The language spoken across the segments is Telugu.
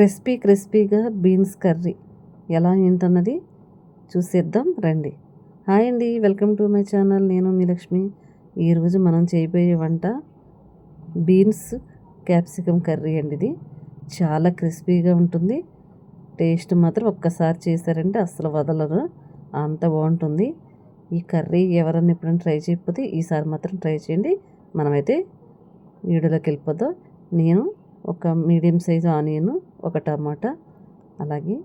క్రిస్పీగా బీన్స్ కర్రీ ఎలా ఏంటన్నది చూసేద్దాం రండి. హాయ్ అండి, వెల్కమ్ టు మై ఛానల్. నేను మీ లక్ష్మి. ఈరోజు మనం చేయబోయే వంట బీన్స్ క్యాప్సికమ్ కర్రీ అండి. ఇది చాలా క్రిస్పీగా ఉంటుంది. టేస్ట్ మాత్రం ఒక్కసారి చేశారంటే అస్సలు వదలరు, అంత బాగుంటుంది. ఈ కర్రీ ఎవరన్నా ఎప్పుడైనా ట్రై చేయకపోతే ఈసారి మాత్రం ట్రై చేయండి. మనమైతే వీడియోలోకి వెళ్ళిపోదాం. నేను ఒక మీడియం సైజు ఆనియన్, ఒక టమాటా, అలాగే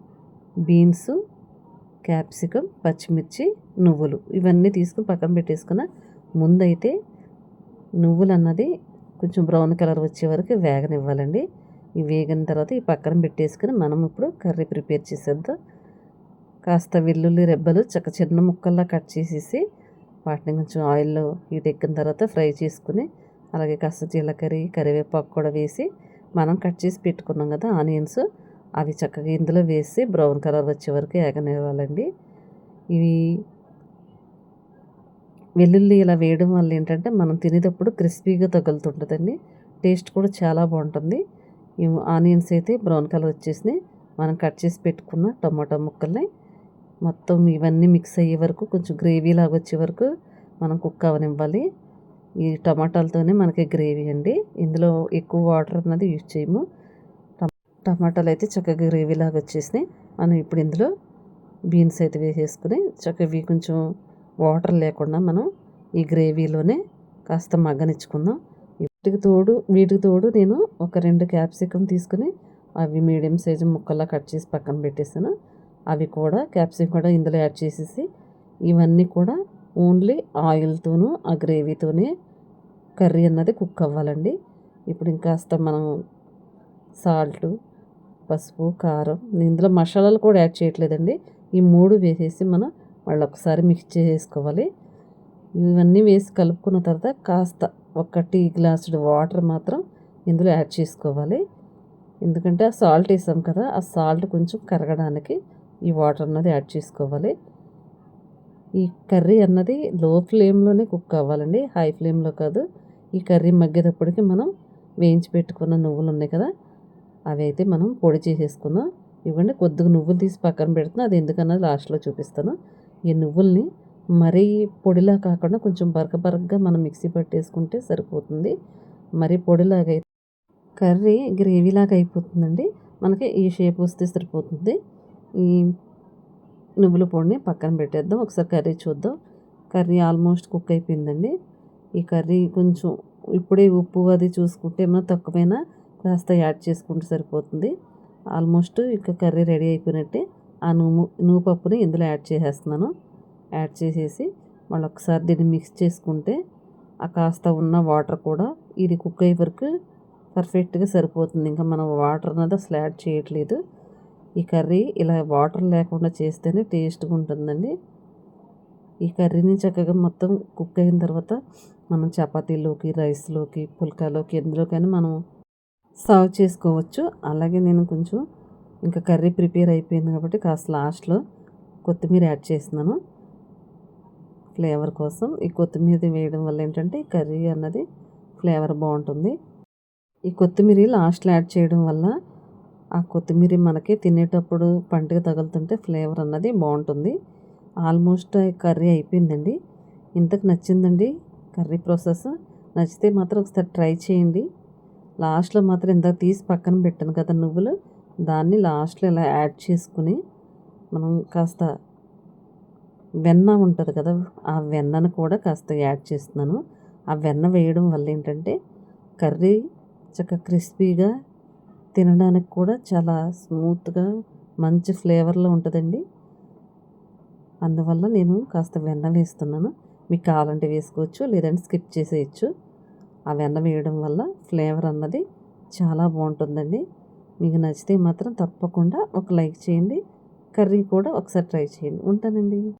బీన్స్, క్యాప్సికమ్, పచ్చిమిర్చి, నువ్వులు ఇవన్నీ తీసుకుని పక్కన పెట్టేసుకున్న. ముందైతే నువ్వులు అన్నది కొంచెం బ్రౌన్ కలర్ వచ్చే వరకు వేగనివ్వాలండి. ఈ వేగిన తర్వాత ఈ పక్కన పెట్టేసుకుని మనం ఇప్పుడు కర్రీ ప్రిపేర్ చేసేద్దాం. కాస్త వెల్లుల్లి రెబ్బలు చిన్న ముక్కల్లా కట్ చేసేసి వాటిని కొంచెం ఆయిల్లో హీట్ ఎక్కిన తర్వాత ఫ్రై చేసుకుని, అలాగే కాస్త జీలకర్ర, కరివేపాకు కూడా వేసి మనం కట్ చేసి పెట్టుకున్నాం కదా ఆనియన్స్, అవి చక్కగా ఇందులో వేసి బ్రౌన్ కలర్ వచ్చే వరకు వేగనివ్వాలండి. ఇవి వెల్లుల్లి ఇలా వేయడం వల్ల ఏంటంటే మనం తినేటప్పుడు క్రిస్పీగా తగులుతుంటుందండి. టేస్ట్ కూడా చాలా బాగుంటుంది. ఈ ఆనియన్స్ అయితే బ్రౌన్ కలర్ వచ్చేసినాయి. మనం కట్ చేసి పెట్టుకున్న టమాటా ముక్కల్ని మొత్తం ఇవన్నీ మిక్స్ అయ్యే వరకు, కొంచెం గ్రేవీ లాగా వచ్చే వరకు మనం కుక్ అవనివ్వాలి. ఈ టమాటాలతోనే మనకి గ్రేవీ అండి. ఇందులో ఎక్కువ వాటర్ అన్నది యూజ్ చేయము. టమాటాలు అయితే చక్కగా గ్రేవీ లాగా వచ్చేసినాయి. మనం ఇప్పుడు ఇందులో బీన్స్ అయితే వేసేసుకుని చక్కగా కొంచెం వాటర్ లేకుండా మనం ఈ గ్రేవీలోనే కాస్త మగ్గనిచ్చుకుందాం. వీటికి తోడు నేను ఒక 2 క్యాప్సికమ్ తీసుకుని అవి మీడియం సైజు ముక్కల్లా కట్ చేసి పక్కన పెట్టేసాను. అవి కూడా క్యాప్సికమ్ కూడా ఇందులో యాడ్ చేసేసి ఇవన్నీ కూడా ఓన్లీ ఆయిల్తోనూ ఆ గ్రేవీతోనే కర్రీ అన్నది కుక్ అవ్వాలండి. ఇప్పుడు ఇంకాస్త మనం సాల్టు, పసుపు, కారం, ఇందులో మసాలాలు కూడా యాడ్ చేయట్లేదండి. ఈ 3 వేసేసి మనం మళ్ళీ ఒకసారి మిక్స్ చేసుకోవాలి. ఇవన్నీ వేసి కలుపుకున్న తర్వాత కాస్త ఒక టీ గ్లాసుడు వాటర్ మాత్రం ఇందులో యాడ్ చేసుకోవాలి. ఎందుకంటే ఆ సాల్ట్ వేసాం కదా, ఆ సాల్ట్ కొంచెం కరగడానికి ఈ వాటర్ అన్నది యాడ్ చేసుకోవాలి. ఈ కర్రీ అన్నది లో ఫ్లేమ్లోనే కుక్ అవ్వాలండి, హై ఫ్లేమ్లో కాదు. ఈ కర్రీ మగ్గేటప్పటికి మనం వేయించి పెట్టుకున్న నువ్వులు ఉన్నాయి కదా, అవి అయితే మనం పొడి చేసేసుకుందాం. ఇవ్వండి, కొద్దిగా నువ్వులు తీసి పక్కన పెడుతున్నా, అది ఎందుకన్నది లాస్ట్లో చూపిస్తాను. ఈ నువ్వుల్ని మరీ పొడిలా కాకుండా కొంచెం బరకగా మనం మిక్సీ పట్టేసుకుంటే సరిపోతుంది. మరీ పొడిలాగా అయితే కర్రీ గ్రేవీలాగా అయిపోతుందండి. మనకి ఈ షేప్ వస్తే సరిపోతుంది. ఈ నువ్వుల పొడిని పక్కన పెట్టేద్దాం. ఒకసారి కర్రీ చూద్దాం. కర్రీ ఆల్మోస్ట్ కుక్ అయిపోయిందండి. ఈ కర్రీ కొంచెం ఇప్పుడే ఉప్పు అది చూసుకుంటే ఏమైనా తక్కువైనా కాస్త యాడ్ చేసుకుంటే సరిపోతుంది. ఆల్మోస్ట్ ఇక కర్రీ రెడీ అయిపోయినట్టే. ఆ నువ్వు పప్పుని ఇందులో యాడ్ చేసేస్తున్నాను. యాడ్ చేసేసి మళ్ళీ ఒకసారి దీన్ని మిక్స్ చేసుకుంటే ఆ కాస్త ఉన్న వాటర్ కూడా ఇది కుక్ అయ్యే వరకు పర్ఫెక్ట్గా సరిపోతుంది. ఇంకా మనం వాటర్ అన్నది అసలు యాడ్ చేయట్లేదు. ఈ కర్రీ ఇలా వాటర్ లేకుండా చేస్తేనే టేస్ట్గా ఉంటుందండి. ఈ కర్రీని చక్కగా మొత్తం కుక్ అయిన తర్వాత మనం చపాతీలోకి, రైస్లోకి, పుల్కాలోకి ఎందులోకైనా మనం సర్వ్ చేసుకోవచ్చు. అలాగే నేను కొంచెం ఇంకా కర్రీ ప్రిపేర్ అయిపోయింది కాబట్టి కాస్త లాస్ట్లో కొత్తిమీర యాడ్ చేస్తున్నాను ఫ్లేవర్ కోసం. ఈ కొత్తిమీర వేయడం వల్ల ఏంటంటే ఈ కర్రీ అన్నది ఫ్లేవర్ బాగుంటుంది. ఈ కొత్తిమీర లాస్ట్లో యాడ్ చేయడం వల్ల ఆ కొత్తిమీర మనకి తినేటప్పుడు పంటికి తగులుతుంటే ఫ్లేవర్ అన్నది బాగుంటుంది. ఆల్మోస్ట్ కర్రీ అయిపోయిందండి. ఇంతకు నచ్చిందండి కర్రీ ప్రాసెస్. నచ్చితే మాత్రం ఒకసారి ట్రై చేయండి. లాస్ట్లో మాత్రం ఇందాక తీసి పక్కన పెట్టాను కదా నువ్వులు, దాన్ని లాస్ట్లో ఇలా యాడ్ చేసుకుని మనం కాస్త వెన్న ఉంటుంది కదా, ఆ వెన్నను కూడా కాస్త యాడ్ చేస్తున్నాను. ఆ వెన్న వేయడం వల్ల ఏంటంటే కర్రీ చక్కగా క్రిస్పీగా, తినడానికి కూడా చాలా స్మూత్గా మంచి ఫ్లేవర్లో ఉంటుందండి. అందువల్ల నేను కాస్త వెన్న వేస్తున్నాను. మీకు కావాలంటే వేసుకోవచ్చు, లేదంటే స్కిప్ చేసేయచ్చు. ఆ వెన్న వేయడం వల్ల ఫ్లేవర్ అన్నది చాలా బాగుంటుందండి. మీకు నచ్చితే మాత్రం తప్పకుండా ఒక లైక్ చేయండి. కర్రీ కూడా ఒకసారి ట్రై చేయండి. ఉంటానండి.